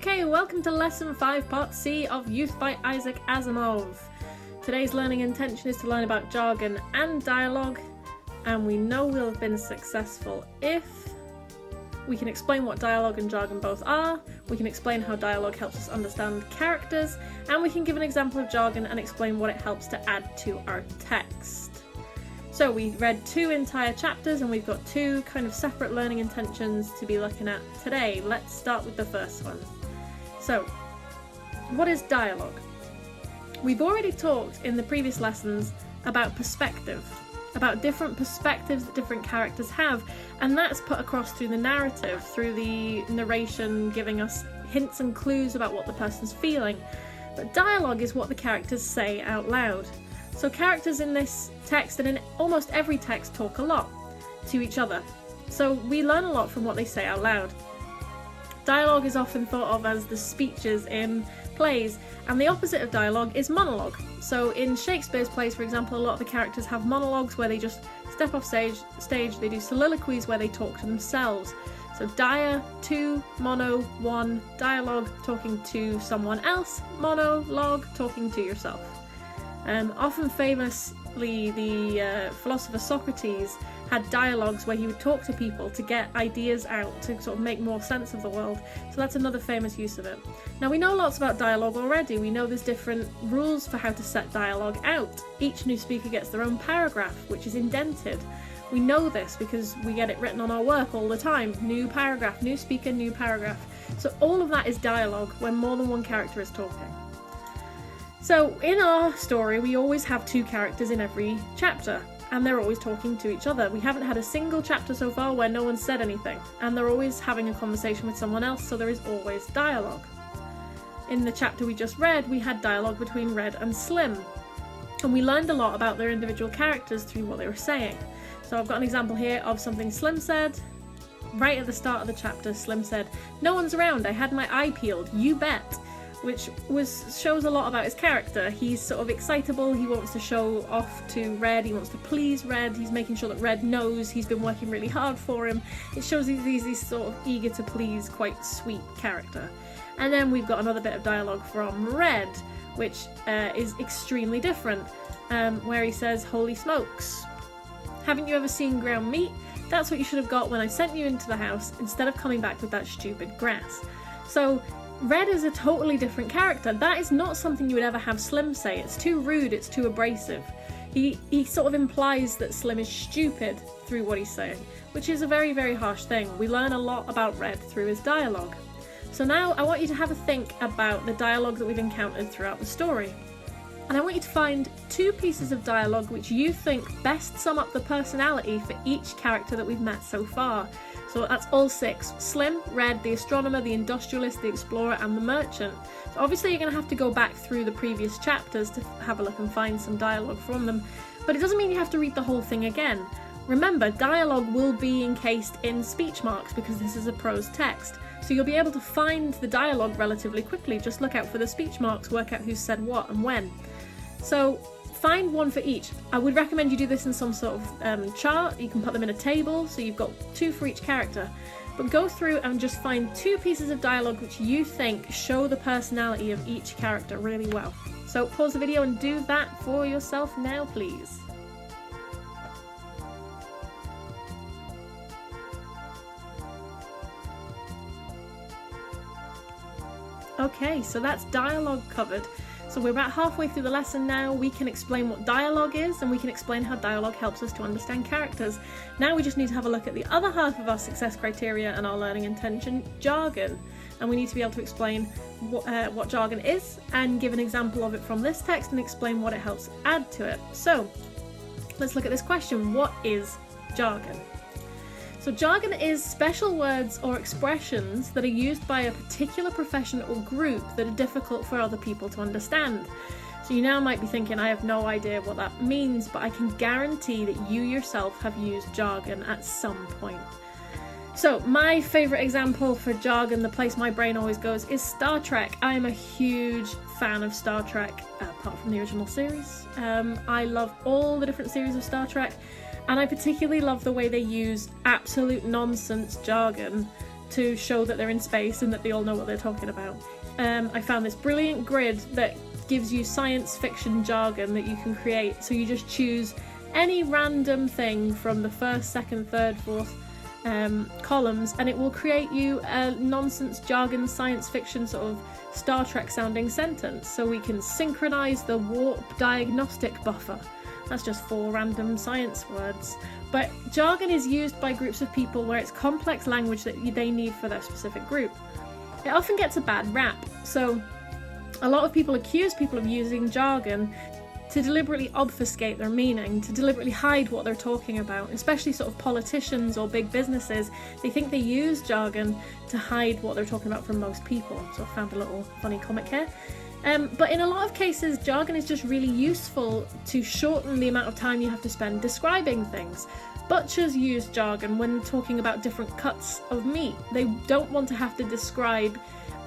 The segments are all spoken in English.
Okay, welcome to Lesson 5, Part C of Youth by Isaac Asimov. Today's learning intention is to learn about jargon and dialogue, and we know we'll have been successful if we can explain what dialogue and jargon both are, we can explain how dialogue helps us understand characters, and we can give an example of jargon and explain what it helps to add to our text. So we read 2 entire chapters and we've got 2 kind of separate learning intentions to be looking at today. Let's start with the first one. So, what is dialogue? We've already talked in the previous lessons about perspective, about different perspectives that different characters have, and that's put across through the narrative, through the narration giving us hints and clues about what the person's feeling. But dialogue is what the characters say out loud. So characters in this text and in almost every text talk a lot to each other. So we learn a lot from what they say out loud. Dialogue is often thought of as the speeches in plays, and the opposite of dialogue is monologue. So in Shakespeare's plays, for example, a lot of the characters have monologues where they just step off stage, they do soliloquies where they talk to themselves. So dia, 2, mono, 1, dialogue, talking to someone else, monologue, talking to yourself. Often famously, the philosopher Socrates had dialogues where he would talk to people to get ideas out, to sort of make more sense of the world. So that's another famous use of it. Now we know lots about dialogue already. We know there's different rules for how to set dialogue out. Each new speaker gets their own paragraph, which is indented. We know this because we get it written on our work all the time. New paragraph, new speaker, new paragraph. So all of that is dialogue when more than one character is talking. So in our story, we always have 2 characters in every chapter, and they're always talking to each other. We haven't had a single chapter so far where no one said anything, and they're always having a conversation with someone else, so there is always dialogue. In the chapter we just read, we had dialogue between Red and Slim, and we learned a lot about their individual characters through what they were saying. So I've got an example here of something Slim said. Right at the start of the chapter, Slim said, "No one's around, I had my eye peeled, you bet." Which shows a lot about his character. He's sort of excitable, he wants to show off to Red, he wants to please Red, he's making sure that Red knows he's been working really hard for him. It shows he's sort of eager to please, quite sweet character. And then we've got another bit of dialogue from Red, which is extremely different, where he says, "Holy smokes, haven't you ever seen ground meat? That's what you should have got when I sent you into the house instead of coming back with that stupid grass." So Red is a totally different character. That is not something you would ever have Slim say. It's too rude, it's too abrasive. He sort of implies that Slim is stupid through what he's saying, which is a very, very harsh thing. We learn a lot about Red through his dialogue. So now I want you to have a think about the dialogue that we've encountered throughout the story. And I want you to find 2 pieces of dialogue which you think best sum up the personality for each character that we've met so far. So that's all 6. Slim, Red, the Astronomer, the Industrialist, the Explorer, and the Merchant. So obviously you're going to have to go back through the previous chapters to have a look and find some dialogue from them. But it doesn't mean you have to read the whole thing again. Remember, dialogue will be encased in speech marks because this is a prose text. So you'll be able to find the dialogue relatively quickly. Just look out for the speech marks, work out who said what and when. So find 1 for each. I would recommend you do this in some sort of chart. You can put them in a table, so you've got 2 for each character. But go through and just find 2 pieces of dialogue which you think show the personality of each character really well. So pause the video and do that for yourself now, please. Okay, so that's dialogue covered. So we're about halfway through the lesson now. We can explain what dialogue is, and we can explain how dialogue helps us to understand characters. Now we just need to have a look at the other half of our success criteria and our learning intention, jargon. And we need to be able to explain what jargon is, and give an example of it from this text, and explain what it helps add to it. So let's look at this question. What is jargon? So jargon is special words or expressions that are used by a particular profession or group that are difficult for other people to understand. So you now might be thinking, I have no idea what that means, but I can guarantee that you yourself have used jargon at some point. So my favourite example for jargon, the place my brain always goes, is Star Trek. I am a huge fan of Star Trek, apart from the original series. I love all the different series of Star Trek. And I particularly love the way they use absolute nonsense jargon to show that they're in space and that they all know what they're talking about. I found this brilliant grid that gives you science fiction jargon that you can create. So you just choose any random thing from the first, second, third, fourth columns, and it will create you a nonsense jargon science fiction sort of Star Trek sounding sentence. So we can synchronize the warp diagnostic buffer. That's just 4 random science words. But jargon is used by groups of people where it's complex language that they need for their specific group. It often gets a bad rap, so a lot of people accuse people of using jargon to deliberately obfuscate their meaning, to deliberately hide what they're talking about, especially sort of politicians or big businesses. They think they use jargon to hide what they're talking about from most people. So I found a little funny comic here. But in a lot of cases, jargon is just really useful to shorten the amount of time you have to spend describing things. Butchers use jargon when talking about different cuts of meat. They don't want to have to describe,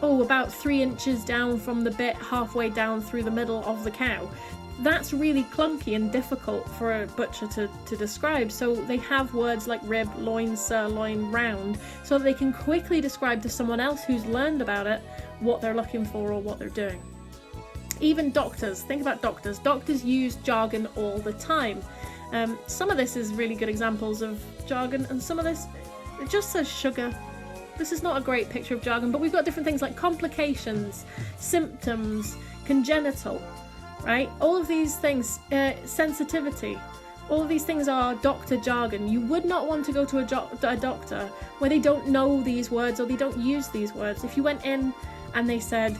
about 3 inches down from the bit halfway down through the middle of the cow. That's really clunky and difficult for a butcher to describe, so they have words like rib, loin, sirloin, round, so that they can quickly describe to someone else who's learned about it what they're looking for or what they're doing. Even doctors, think about doctors. Doctors use jargon all the time. Some of this is really good examples of jargon, and some of this, it just says sugar. This is not a great picture of jargon, but we've got different things like complications, symptoms, congenital, right? All of these things, sensitivity, all of these things are doctor jargon. You would not want to go to a doctor where they don't know these words or they don't use these words. If you went in and they said,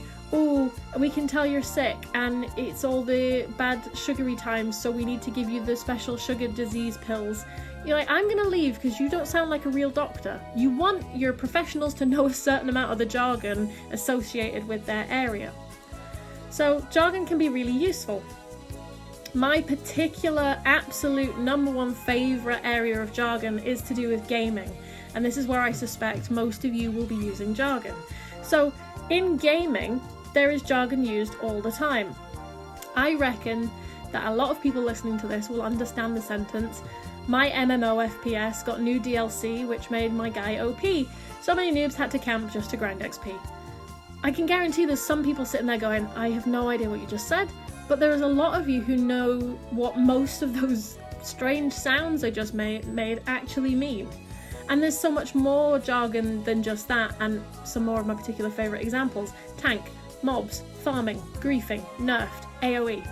we can tell you're sick and it's all the bad sugary times, so we need to give you the special sugar disease pills, you're like, I'm gonna leave because you don't sound like a real doctor. You want your professionals to know a certain amount of the jargon associated with their area. So jargon can be really useful. My particular absolute number 1 favourite area of jargon is to do with gaming, and this is where I suspect most of you will be using jargon. So in gaming, there is jargon used all the time. I reckon that a lot of people listening to this will understand the sentence, my MMO FPS got new DLC which made my guy OP, so many noobs had to camp just to grind XP. I can guarantee there's some people sitting there going, I have no idea what you just said, but there is a lot of you who know what most of those strange sounds I just made actually mean. And there's so much more jargon than just that, and some more of my particular favourite examples. Tank, mobs, farming, griefing, nerfed, AoE.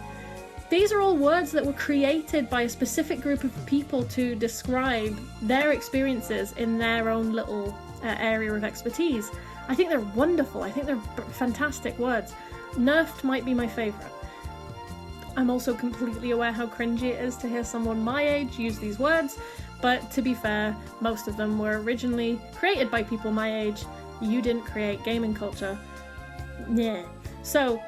These are all words that were created by a specific group of people to describe their experiences in their own little area of expertise. I think they're wonderful. I think they're fantastic words. Nerfed might be my favourite. I'm also completely aware how cringy it is to hear someone my age use these words, but to be fair, most of them were originally created by people my age. You didn't create gaming culture. Yeah. So,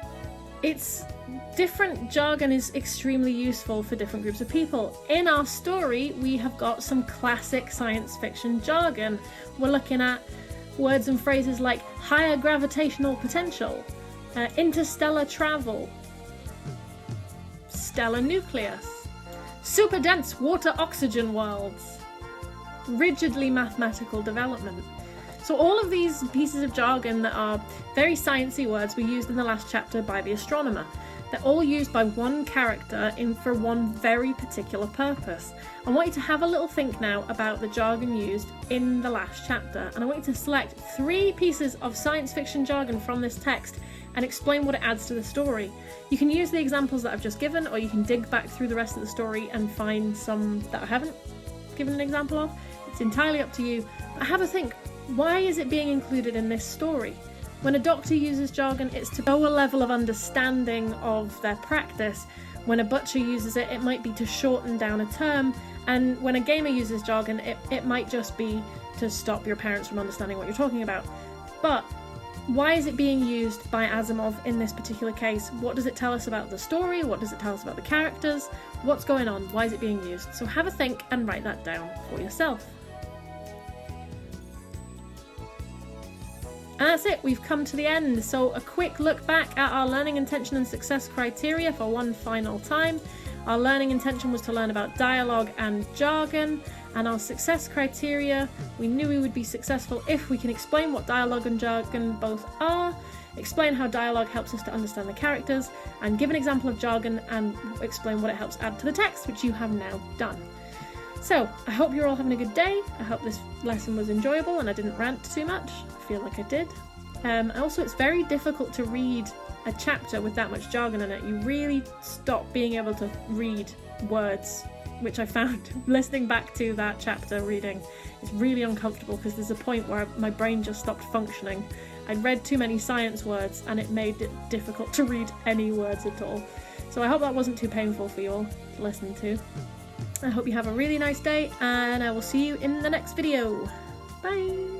different jargon is extremely useful for different groups of people. In our story, we have got some classic science fiction jargon. We're looking at words and phrases like higher gravitational potential, interstellar travel, stellar nucleus, super dense water oxygen worlds, rigidly mathematical development. So all of these pieces of jargon that are very sciencey words were used in the last chapter by the Astronomer. They're all used by one character for one very particular purpose. I want you to have a little think now about the jargon used in the last chapter, and I want you to select 3 pieces of science fiction jargon from this text and explain what it adds to the story. You can use the examples that I've just given, or you can dig back through the rest of the story and find some that I haven't given an example of. It's entirely up to you. But have a think. Why is it being included in this story? When a doctor uses jargon, it's to show a level of understanding of their practice. When a butcher uses it, it might be to shorten down a term. And when a gamer uses jargon, it might just be to stop your parents from understanding what you're talking about. But why is it being used by Asimov in this particular case? What does it tell us about the story? What does it tell us about the characters? What's going on? Why is it being used? So have a think and write that down for yourself. And that's it, we've come to the end. So a quick look back at our learning intention and success criteria for one final time. Our learning intention was to learn about dialogue and jargon, And our success criteria, we knew we would be successful if we can explain what dialogue and jargon both are, explain how dialogue helps us to understand the characters, and give an example of jargon and explain what it helps add to the text, which you have now done. So, I hope you're all having a good day. I hope this lesson was enjoyable and I didn't rant too much. I feel like I did. Also, it's very difficult to read a chapter with that much jargon in it. You really stop being able to read words, which I found listening back to that chapter reading is really uncomfortable because there's a point where my brain just stopped functioning. I'd read too many science words and it made it difficult to read any words at all. So I hope that wasn't too painful for you all to listen to. I hope you have a really nice day and I will see you in the next video. Bye!